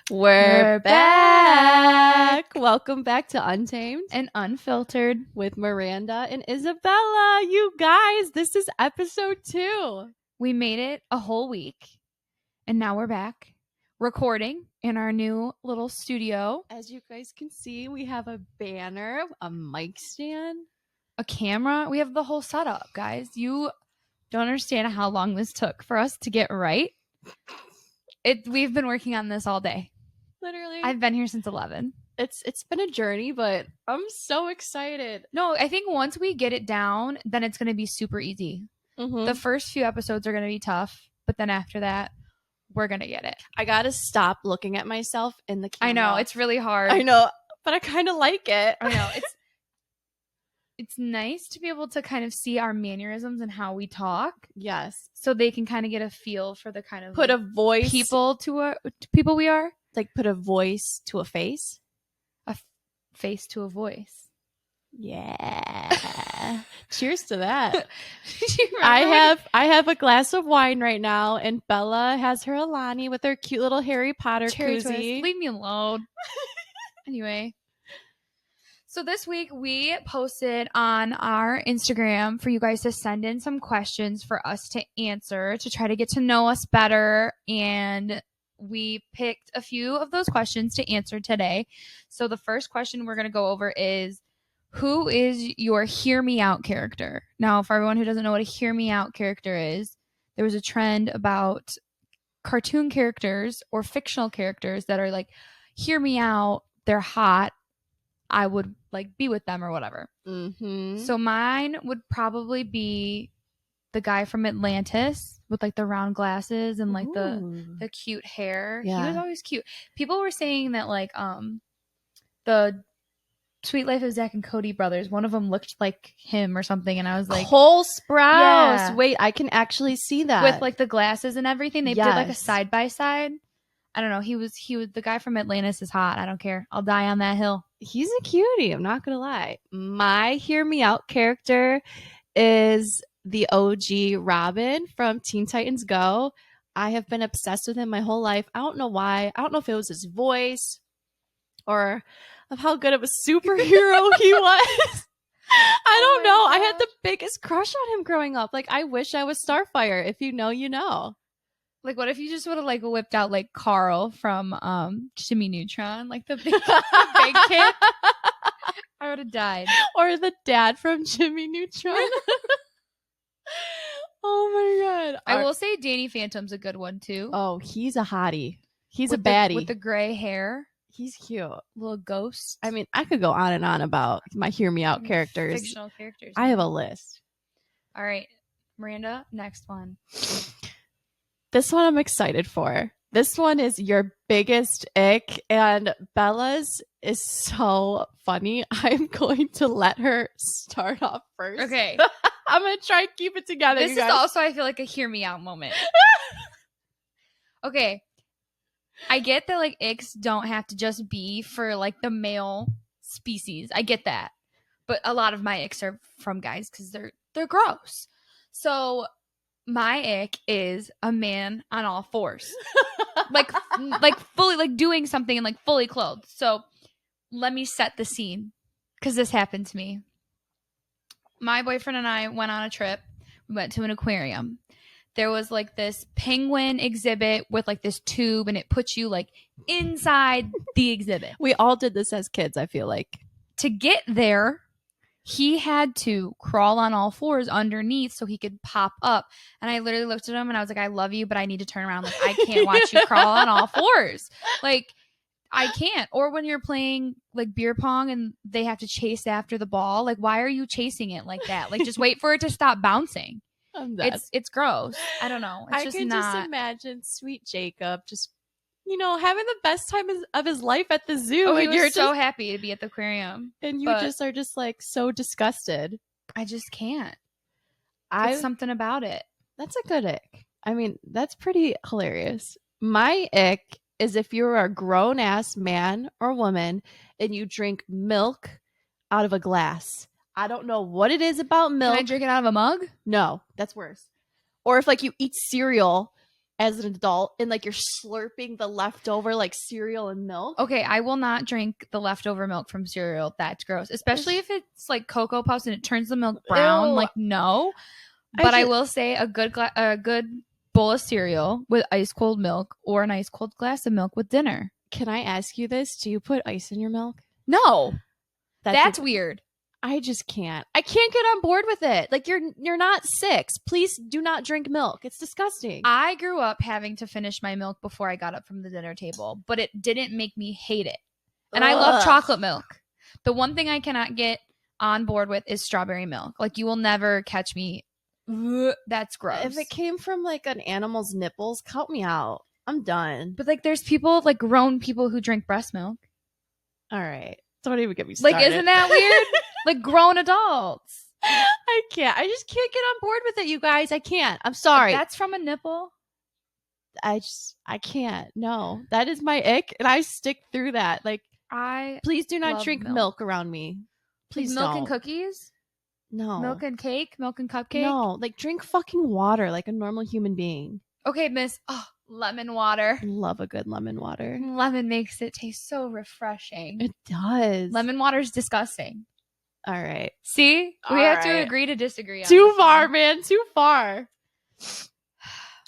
We're back. Welcome back to Untamed and Unfiltered with Miranda and Isabella. You guys, this is episode 2. We made it a whole week, and now we're back recording in our new little studio. As you guys can see, we have a banner, a mic stand, a camera. We have the whole setup, guys. You don't understand how long this took for us to get right. We've been working on this all day. Literally. I've been here since 11. It's been a journey, but I'm so excited. No, I think once we get it down, then it's going to be super easy. Mm-hmm. The first few episodes are going to be tough, but then after that, we're going to get it. I got to stop looking at myself in the camera. I know, it's really hard. I know, but I kind of like it. I know, it's nice to be able to kind of see our mannerisms and how we talk. Yes. So they can kind of get a feel for the kind of put a voice people to people we are. Like put a voice to a face. A face to a voice. Yeah. Cheers to that. I have a glass of wine right now, and Bella has her Alani with her cute little Harry Potter koozie. Leave me alone. Anyway. So this week we posted on our Instagram for you guys to send in some questions for us to answer to try to get to know us better, and we picked a few of those questions to answer today. So the first question we're going to go over is, who is your hear me out character? Now, for everyone who doesn't know what a hear me out character is, there was a trend about cartoon characters or fictional characters that are like, hear me out, they're hot, I would like be with them or whatever. Mm-hmm. So mine would probably be the guy from Atlantis with like the round glasses and like the cute hair. Yeah. He was always cute. People were saying that like the Sweet Life of Zack and Cody brothers, one of them looked like him or something, and I was like, Cole Sprouse. Yeah. Wait, I can actually see that with like the glasses and everything. They did like a side by side. I don't know. He was the guy from Atlantis is hot. I don't care. I'll die on that hill. He's a cutie. I'm not gonna lie. My hear me out character is the OG Robin from Teen Titans Go. I have been obsessed with him my whole life. I don't know why. I don't know if it was his voice or of how good of a superhero he was. I don't know. I had the biggest crush on him growing up. Like, I wish I was Starfire. If you know, you know. Like, what if you just would have like whipped out like Carl from Jimmy Neutron, like the big kid? I would have died. Or the dad from Jimmy Neutron. Oh my god. I will say Danny Phantom's a good one too. Oh, he's a hottie. He's a baddie. With the gray hair. He's cute. Little ghost. I mean, I could go on and on about my hear me out characters. Fictional characters. I have a list. All right. Miranda, next one. This one I'm excited for. This one is your biggest ick, and Bella's is so funny. I'm going to let her start off first. Okay. I'm going to try and keep it together. This is also, I feel like, a hear me out moment. Okay. I get that like icks don't have to just be for like the male species. I get that. But a lot of my icks are from guys because they're gross. So my ick is a man on all fours. like fully like doing something and like fully clothed. So let me set the scene because this happened to me. My boyfriend and I went on a trip. We went to an aquarium. There was like this penguin exhibit with like this tube, and it puts you like inside the exhibit. We all did this as kids, I feel like. To get there, he had to crawl on all fours underneath so he could pop up. And I literally looked at him and I was like, I love you, but I need to turn around. Like, I can't watch you crawl on all fours. Like, I can't. Or when you're playing like beer pong and they have to chase after the ball, like, why are you chasing it like that? Like, just wait for it to stop bouncing. It's gross. I don't know. It's I can just imagine sweet Jacob just, having the best time of his life at the zoo. Oh, and he was so happy to be at the aquarium. And you just are just like so disgusted. I just can't. There's something about it. That's a good ick. I mean, that's pretty hilarious. My ick is if you're a grown ass man or woman and you drink milk out of a glass. I don't know what it is about milk. Can I drink it out of a mug? No, that's worse. Or if like you eat cereal as an adult and like you're slurping the leftover like cereal and milk. Okay, I will not drink the leftover milk from cereal. That's gross. Especially if it's like Cocoa Puffs and it turns the milk brown. Ew. Like, no. But I just, will say a good bowl of cereal with ice cold milk or an ice cold glass of milk with dinner. can I ask you this? Do you put ice in your milk? No. That's weird. I just can't. I can't get on board with it. Like you're not 6. Please do not drink milk. It's disgusting. I grew up having to finish my milk before I got up from the dinner table, but it didn't make me hate it. And I love chocolate milk. The one thing I cannot get on board with is strawberry milk. Like, you will never catch me. That's gross. If it came from like an animal's nipples, cut me out. I'm done. But like, there's people, like grown people who drink breast milk. All right. Don't even get me started. Like, isn't that weird? Like, grown adults. I can't. I just can't get on board with it, you guys. I can't. I'm sorry. If that's from a nipple. I can't. No. That is my ick, and I stick through that. Like, please do not drink milk around me. Please milk don't. and cookies? No. Milk and cake? Milk and cupcake? No. Like, drink fucking water like a normal human being. Okay, miss. Oh, lemon water. Love a good lemon water. Lemon makes it taste so refreshing. It does. Lemon water is disgusting. All right. See? We have to agree to disagree on Too far, man. Too far.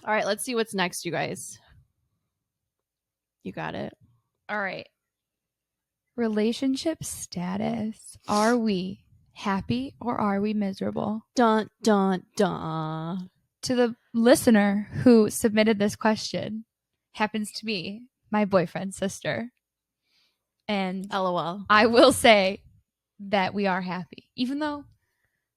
All right, let's see what's next, you guys. You got it. All right. Relationship status. Are we happy or are we miserable? Dun, dun, dun. To the listener who submitted this question, happens to be my boyfriend's sister. And LOL. I will say that we are happy, even though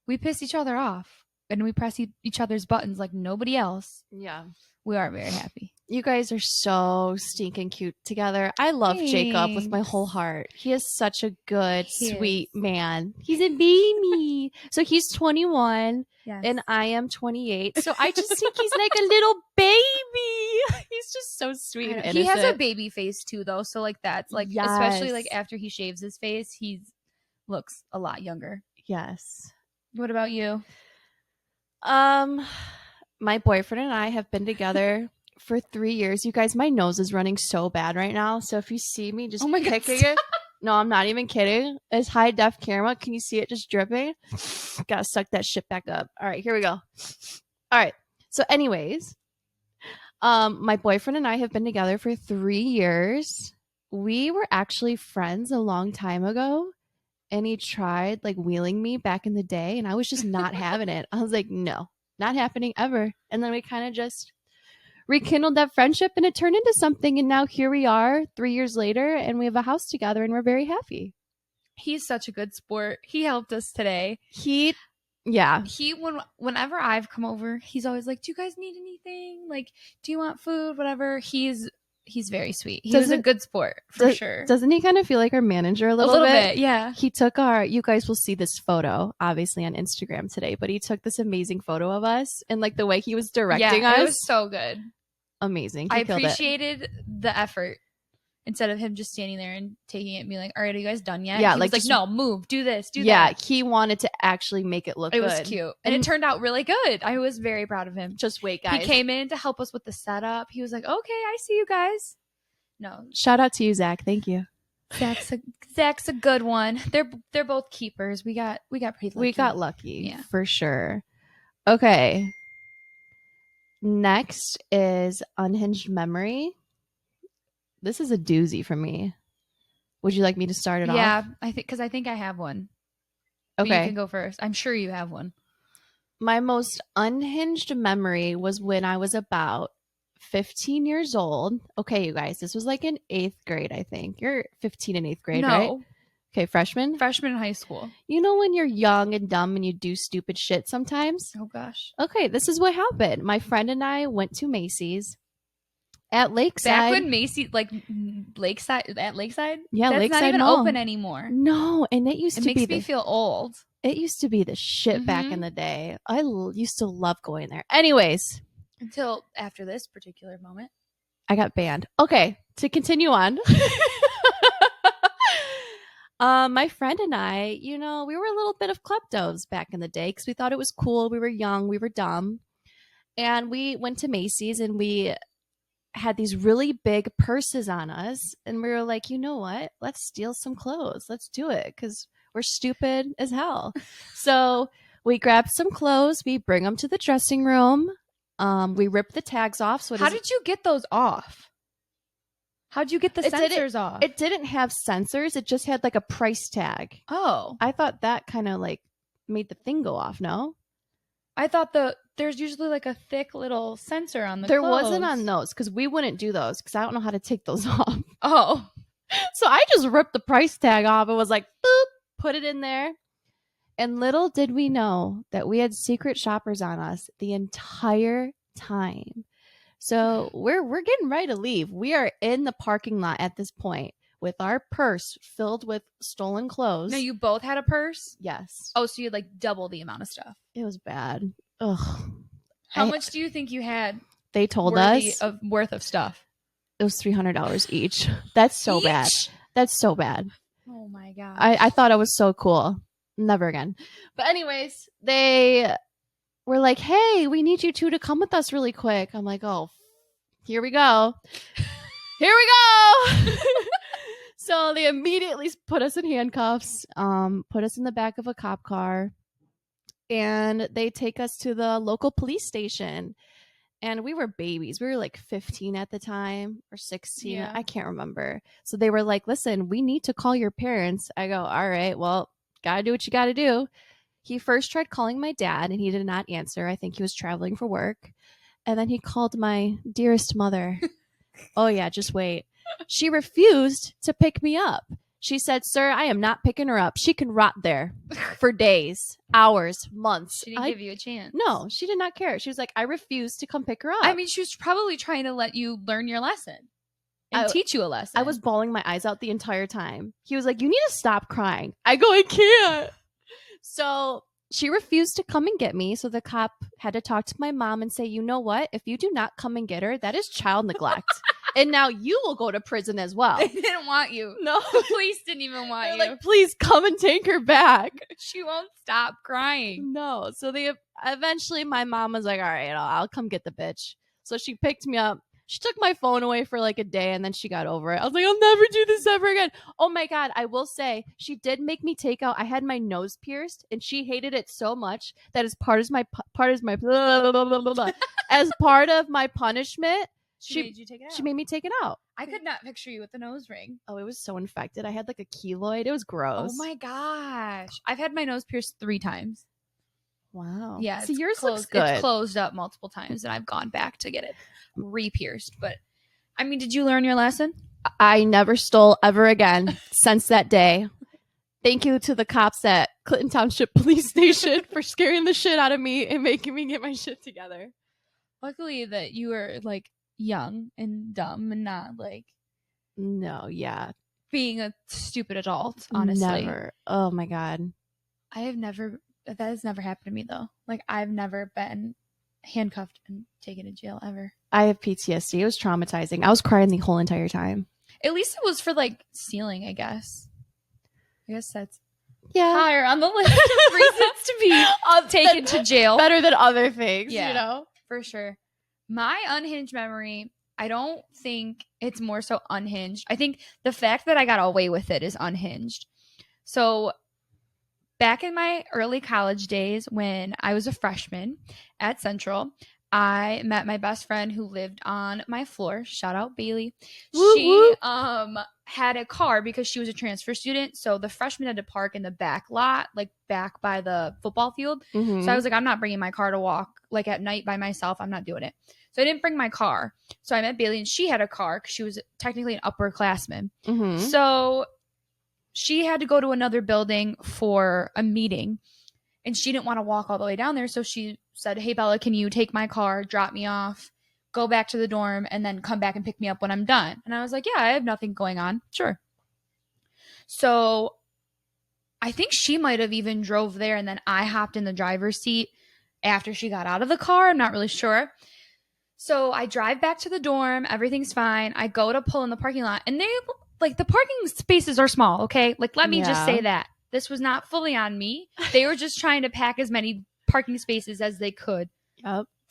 we piss each other off and we press each other's buttons like nobody else. Yeah. We are very happy. You guys are so stinking cute together. I love Jacob with my whole heart. He is such a good, sweet man. He's a baby. So he's 21 and I am 28. So I just think he's like a little baby. He's just so sweet and innocent. He has a baby face too, though. So like that's like, especially like after he shaves his face, he looks a lot younger. Yes. What about you? My boyfriend and I have been together for 3 years. You guys, my nose is running so bad right now. So if you see me just picking it, no, I'm not even kidding. It's high def camera. Can you see it just dripping? Gotta suck that shit back up. All right, here we go. All right. So anyways, my boyfriend and I have been together for 3 years. We were actually friends a long time ago. And he tried like wheeling me back in the day. And I was just not having it. I was like, no. Not happening ever. And then we kind of just rekindled that friendship and it turned into something. And now here we are 3 years later and we have a house together and we're very happy. He's such a good sport. He helped us today. Whenever I've come over, he's always like, do you guys need anything? Like, do you want food? Whatever. He's very sweet. He was a good sport for sure. Doesn't he kind of feel like our manager a little bit? Yeah. He took you guys will see this photo obviously on Instagram today, but he took this amazing photo of us and like the way he was directing us. It was so good. Amazing. I appreciated the effort instead of him just standing there and taking it and being like, all right, are you guys done yet? Yeah. He was no, move, do this, do that. Yeah. He wanted to actually make it look good. It was cute. And it turned out really good. I was very proud of him. Just wait, guys. He came in to help us with the setup. He was like, okay, I see you guys. No. Shout out to you, Zach. Thank you. Zach's a good one. They're both keepers. We got pretty lucky. We got lucky, for sure. Okay. Next is unhinged memory. This is a doozy for me. Would you like me to start it off? Yeah, I think I have one. Okay. But you can go first. I'm sure you have one. My most unhinged memory was when I was about 15 years old. Okay, you guys, this was like in 8th grade, I think. You're 15 in 8th grade, right? Okay, freshman? Freshman in high school. You know when you're young and dumb and you do stupid shit sometimes? Oh, gosh. Okay, this is what happened. My friend and I went to Macy's at Lakeside. Back when Macy, like, Lakeside? Yeah, that's Lakeside not even Mall. open anymore. No, and it makes me feel old. It used to be the shit back in the day. I used to love going there. Anyways. Until after this particular moment. I got banned. Okay, to continue on. My friend and I, we were a little bit of kleptos back in the day because we thought it was cool. We were young. We were dumb. And we went to Macy's and we had these really big purses on us. And we were like, you know what? Let's steal some clothes. Let's do it because we're stupid as hell. So we grabbed some clothes. We bring them to the dressing room. We rip the tags off. So how did you get those off? How'd you get the sensors off? It didn't have sensors. It just had like a price tag. Oh. I thought that kind of like made the thing go off, no? I thought there's usually like a thick little sensor on the There clothes. wasn't on those because we wouldn't do those because I don't know how to take those off. Oh. So I just ripped the price tag off and was like, boop, put it in there. And little did we know that we had secret shoppers on us the entire time. So we're getting ready to leave. We are in the parking lot at this point with our purse filled with stolen clothes. No, you both had a purse? Yes. Oh, so you had like double the amount of stuff. It was bad. Ugh. How much do you think you had? They told us worth of stuff. It was $300 each. That's so bad. That's so bad. Oh my god. I thought it was so cool. Never again. But anyways, they were like, hey, we need you two to come with us really quick. I'm like, oh, here we go. Here we go. So they immediately put us in handcuffs, put us in the back of a cop car, and they take us to the local police station. And we were babies. We were like 15 at the time or 16. Yeah. I can't remember. So they were like, listen, we need to call your parents. I go, all right, well, gotta do what you gotta do. He first tried calling my dad and he did not answer. I think he was traveling for work. And then he called my dearest mother. Oh, yeah, just wait. She refused to pick me up. She said, sir, I am not picking her up. She can rot there for days, hours, months. She didn't give you a chance. No, she did not care. She was like, I refuse to come pick her up. I mean, she was probably trying to let you learn your lesson and teach you a lesson. I was bawling my eyes out the entire time. He was like, you need to stop crying. I go, I can't. So she refused to come and get me. So the cop had to talk to my mom and say, you know what? If you do not come and get her, that is child neglect. And now you will go to prison as well. They didn't want you. No. The police didn't even want you. Like, please come and take her back. She won't stop crying. No. So they eventually my mom was like, all right, I'll come get the bitch. So she picked me up. She took my phone away for like a day and then she got over it. I was like, I'll never do this ever again. Oh my God. I will say she did make me take out. I had my nose pierced and she hated it so much that as part of my as part of my punishment, she made you take it out. She made me take it out. I could not picture you with the nose ring. Oh, it was so infected. I had like a keloid. It was gross. Oh my gosh. I've had my nose pierced 3 times. Wow. Yeah. See, yours looks good. It's closed up multiple times and I've gone back to get it re-pierced. But I mean, did you learn your lesson? I never stole ever again since that day. Thank you to the cops at Clinton Township Police Station for scaring the shit out of me and making me get my shit together. Luckily that you were like young and dumb and not like being a stupid adult, honestly. Never. Oh my God. That has never happened to me though. Like I've never been handcuffed and taken to jail ever. I have PTSD. It was traumatizing. I was crying the whole entire time. At least it was for like stealing, I guess. I guess that's higher on the list of reasons to be taken to jail. Better than other things, you know? For sure. My unhinged memory, I don't think it's more so unhinged. I think the fact that I got away with it is unhinged. So back in my early college days when I was a freshman at Central, I met my best friend who lived on my floor. Shout out Bailey. Woo, she woo. had a car because she was a transfer student. So the freshmen had to park in the back lot, like back by the football field. Mm-hmm. So I was like, I'm not bringing my car to walk like at night by myself. I'm not doing it. So I didn't bring my car. So I met Bailey and she had a car because she was technically an upperclassman. Mm-hmm. So she had to go to another building for a meeting and she didn't want to walk all the way down there. So she said, hey, Bella, can you take my car, drop me off, go back to the dorm, and then come back and pick me up when I'm done? And I was like, yeah, I have nothing going on. Sure. So I think she might have even drove there and then I hopped in the driver's seat after she got out of the car. I'm not really sure. So I drive back to the dorm. Everything's fine. I go to pull in the parking lot and the parking spaces are small. Okay. Like, let me just say that this was not fully on me. They were just trying to pack as many parking spaces as they could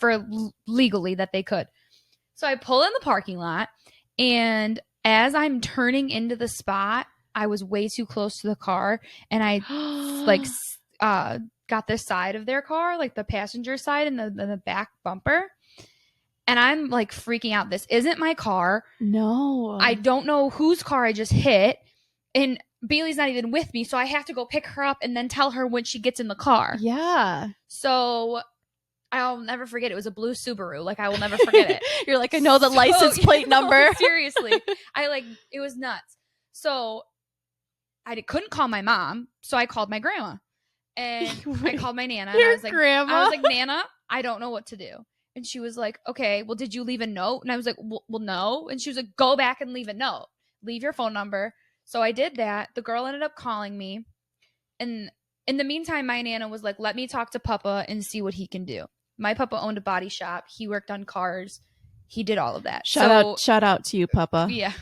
for legally that they could. So I pull in the parking lot, and as I'm turning into the spot, I was way too close to the car, and I like got the side of their car, like the passenger side and the back bumper. And I'm like freaking out. This isn't my car. No. I don't know whose car I just hit. And Bailey's not even with me. So I have to go pick her up and then tell her when she gets in the car. Yeah. So I'll never forget. It was a blue Subaru. Like, I will never forget it. You're like, I know the license plate number. Seriously. It was nuts. So I couldn't call my mom. So I called my grandma. And I called my Nana. And I was like, grandma? I was like, Nana, I don't know what to do. And she was like, okay, well, did you leave a note? And I was like, well, no. And she was like, go back and leave a note. Leave your phone number. So I did that. The girl ended up calling me. And in the meantime, my Nana was like, let me talk to Papa and see what he can do. My Papa owned a body shop. He worked on cars. He did all of that. Shout out to you, Papa. Yeah.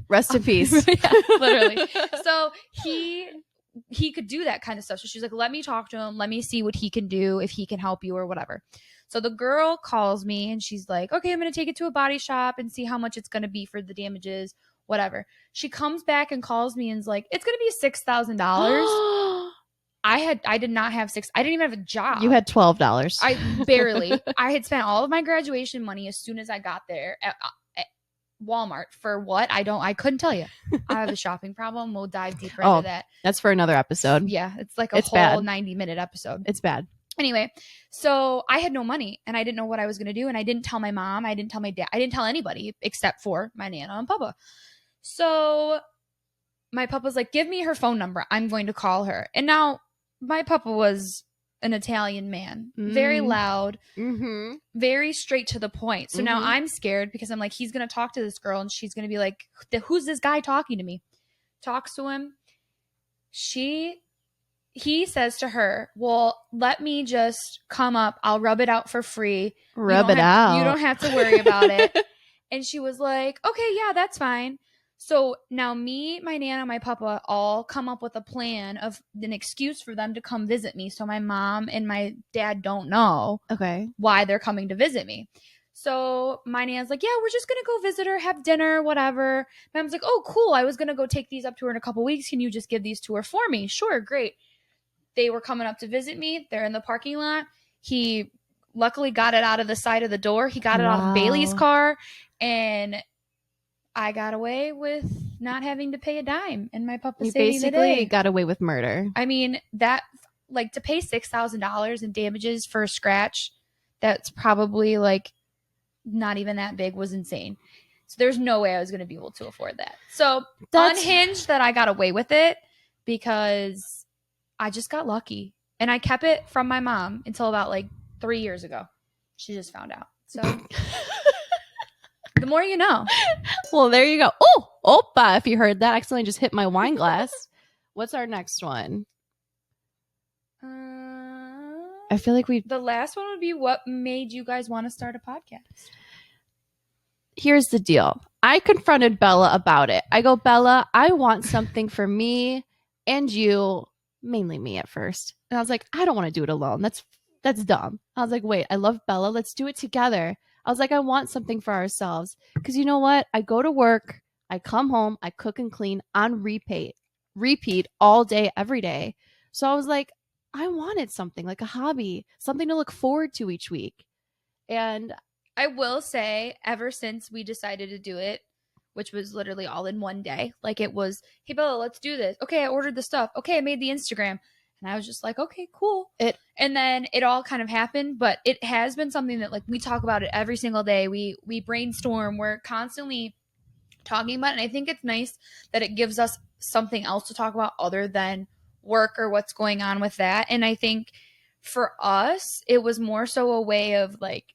Rest in peace. Yeah, literally. So he could do that kind of stuff. So she's like, let me talk to him. Let me see what he can do, if he can help you or whatever. So the girl calls me and she's like, okay, I'm going to take it to a body shop and see how much it's going to be for the damages, whatever. She comes back and calls me and is like, it's going to be $6,000. I did not have I didn't even have a job. You had $12. I had spent all of my graduation money as soon as I got there at Walmart. For what? I couldn't tell you. I have a shopping problem. We'll dive deeper into that. That's for another episode. Yeah. It's like a whole 90-minute episode. It's bad. Anyway, so I had no money and I didn't know what I was going to do. And I didn't tell my mom. I didn't tell my dad. I didn't tell anybody except for my Nana and Papa. So my Papa's like, give me her phone number. I'm going to call her. And now my Papa was an Italian man, very loud, very straight to the point. So now I'm scared because I'm like, he's going to talk to this girl and she's going to be like, who's this guy talking to me? Talks to him. He says to her, well, let me just come up. I'll rub it out for free. Rub it out. You don't have to worry about it. And she was like, okay, yeah, that's fine. So now me, my Nana, my Papa all come up with a plan of an excuse for them to come visit me. So my mom and my dad don't know why they're coming to visit me. So my Nana's like, yeah, we're just going to go visit her, have dinner, whatever. My mom's like, oh, cool. I was going to go take these up to her in a couple weeks. Can you just give these to her for me? Sure, great. They were coming up to visit me. They're in the parking lot. He luckily got it out of the side of the door. He got it out of Bailey's car. And I got away with not having to pay a dime. And my Papa saved me the day. Basically got away with murder. I mean, that, like, to pay $6,000 in damages for a scratch, that's probably like not even that big, was insane. So there's no way I was going to be able to afford that. So unhinged that I got away with it because I just got lucky. And I kept it from my mom until about like 3 years ago. She just found out. So the more you know. Well, there you go. Oh, Opa, if you heard that, I accidentally just hit my wine glass. What's our next one? I feel like the last one would be, what made you guys want to start a podcast? Here's the deal. I confronted Bella about it. I go, Bella, I want something for me and you, mainly me at first. And I was like, I don't want to do it alone. That's dumb. I was like, wait, I love Bella. Let's do it together. I was like, I want something for ourselves. Because you know what? I go to work, I come home, I cook and clean on repeat all day, every day. So I was like, I wanted something like a hobby, something to look forward to each week. And I will say, ever since we decided to do it, which was literally all in one day, like it was, hey, Bella, let's do this. Okay, I ordered the stuff. Okay, I made the Instagram. And I was just like, okay, cool. And then it all kind of happened, but it has been something that, like, we talk about it every single day. We brainstorm. We're constantly talking about it. And I think it's nice that it gives us something else to talk about other than work or what's going on with that. And I think for us, it was more so a way of, like,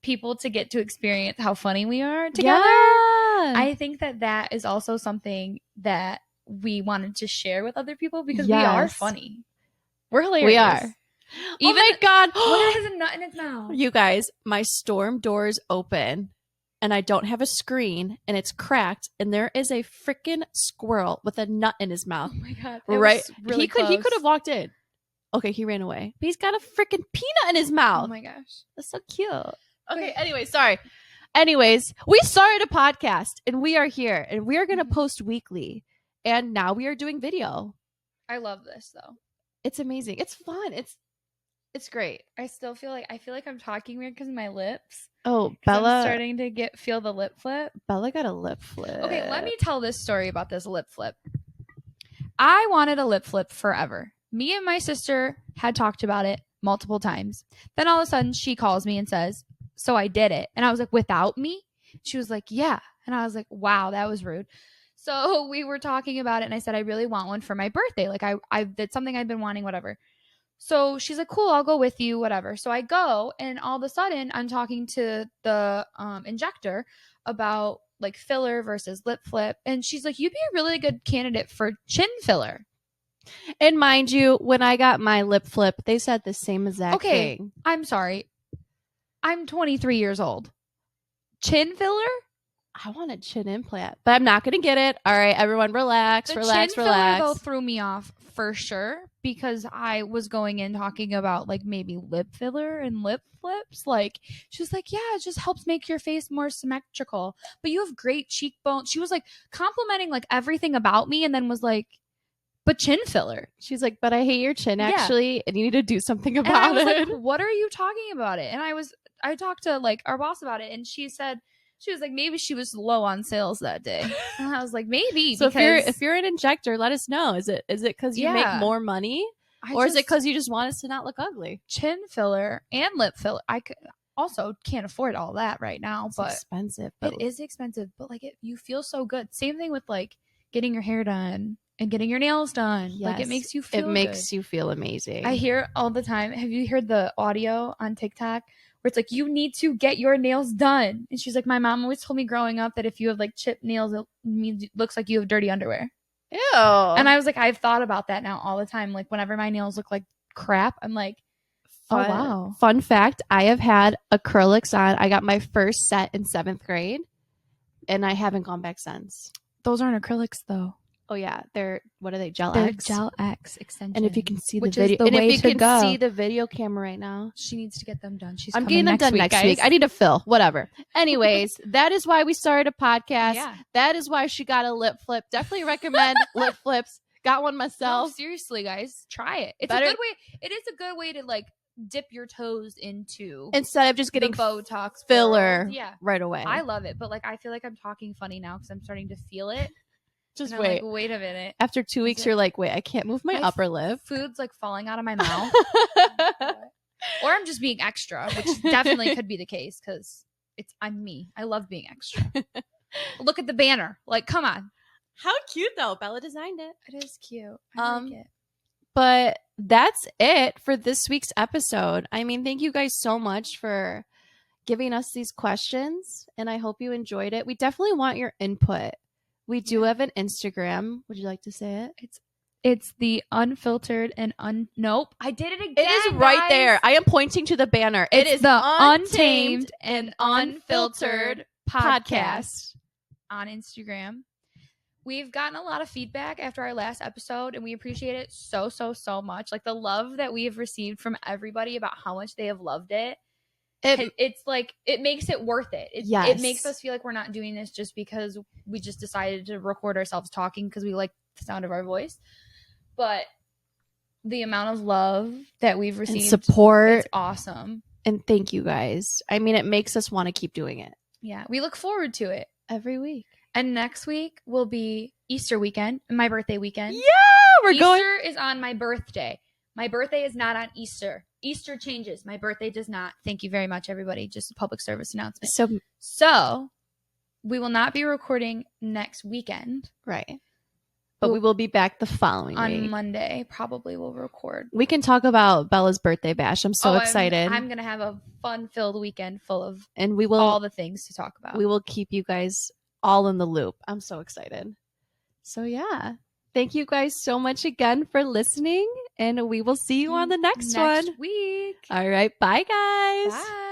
people to get to experience how funny we are together. Yeah. I think that is also something that we wanted to share with other people because we are funny. We're hilarious. We are. Oh my God. What has a nut in its mouth? You guys, my storm door's open and I don't have a screen and it's cracked and there is a freaking squirrel with a nut in his mouth. Oh my God. Right? Really he could have walked in. Okay, he ran away. But he's got a freaking peanut in his mouth. Oh my gosh. That's so cute. Okay, anyway, sorry. Anyways, we started a podcast and we are here and we are going to post weekly. And now we are doing video. I love this though. It's amazing. It's fun. It's great. I feel like I'm talking weird because of my lips. Oh, Bella. I'm starting to feel the lip flip. Bella got a lip flip. Okay, let me tell this story about this lip flip. I wanted a lip flip forever. Me and my sister had talked about it multiple times. Then all of a sudden she calls me and says, so I did it. And I was like, without me? She was like, yeah. And I was like, wow, that was rude. So we were talking about it and I said, I really want one for my birthday. Like I did something I've been wanting, whatever. So she's like, cool, I'll go with you, whatever. So I go and all of a sudden I'm talking to the injector about like filler versus lip flip. And she's like, you'd be a really good candidate for chin filler. And mind you, when I got my lip flip, they said the same exact thing. I'm sorry. I'm 23 years old. Chin filler? I want a chin implant, but I'm not going to get it. All right, everyone, relax. Chin filler though threw me off for sure because I was going in talking about like maybe lip filler and lip flips. Like she was like, yeah, it just helps make your face more symmetrical. But you have great cheekbones. She was like complimenting like everything about me and then was like, but chin filler. She's like, but I hate your chin actually, and you need to do something about and I was it. Like, what are you talking about it? And I talked to like our boss about it and she was like, maybe she was low on sales that day. And I was like, maybe. So if you're an injector, let us know. Is it because you make more money? Or is it because you just want us to not look ugly? Chin filler and lip filler. I can't afford all that right now. But expensive. It is expensive. But like you feel so good. Same thing with like getting your hair done. And getting your nails done. Yes. Like it makes you feel you feel amazing. I hear all the time. Have you heard the audio on TikTok where it's like, you need to get your nails done? And she's like, my mom always told me growing up that if you have like chipped nails, it looks like you have dirty underwear. Ew. And I was like, I've thought about that now all the time. Like whenever my nails look like crap, I'm like, oh wow. Fun fact, I have had acrylics on. I got my first set in 7th grade and I haven't gone back since. Those aren't acrylics though. Oh yeah, what are they? Gel X? Gel X extension. And if you can see the video, and if you can see the video camera right now, she needs to get them done. I'm getting them done next week. I need to fill whatever. Anyways, that is why we started a podcast. Yeah. That is why she got a lip flip. Definitely recommend lip flips. Got one myself. No, seriously, guys, try it. It's a good way. It is a good way to like dip your toes into instead of just getting Botox filler right away. I love it, but like I feel like I'm talking funny now because I'm starting to feel it. Just wait. Like, wait a minute. After 2 weeks, you're like, wait, I can't move my upper lip. Food's like falling out of my mouth. Or I'm just being extra, which definitely could be the case because I'm me. I love being extra. Look at the banner. Like, come on. How cute though. Bella designed it. It is cute. I like it. But that's it for this week's episode. I mean, thank you guys so much for giving us these questions, and I hope you enjoyed it. We definitely want your input. We do have an Instagram. Would you like to say it? It's the Unfiltered and Nope. I did it again. It is right there. I am pointing to the banner. It is the Untamed and Unfiltered podcast on Instagram. We've gotten a lot of feedback after our last episode, and we appreciate it so, so, so much. Like the love that we have received from everybody about how much they have loved it. It's like, it makes it worth it. It makes us feel like we're not doing this just because we just decided to record ourselves talking because we like the sound of our voice. But the amount of love that we've received, and support, it's awesome. And thank you guys. I mean, it makes us want to keep doing it. Yeah, we look forward to it every week. And next week will be Easter weekend, my birthday weekend. Yeah, Easter is on my birthday. My birthday is not on Easter. Easter changes. My birthday does not. Thank you very much, everybody. Just a public service announcement. So we will not be recording next weekend. Right. But we will be back the following week. On Monday, probably we'll record. We can talk about Bella's birthday bash. I'm so excited. I'm going to have a fun-filled weekend full of we will all the things to talk about. We will keep you guys all in the loop. I'm so excited. So yeah. Thank you guys so much again for listening, and we will see you on the next one. Next week. All right. Bye, guys. Bye.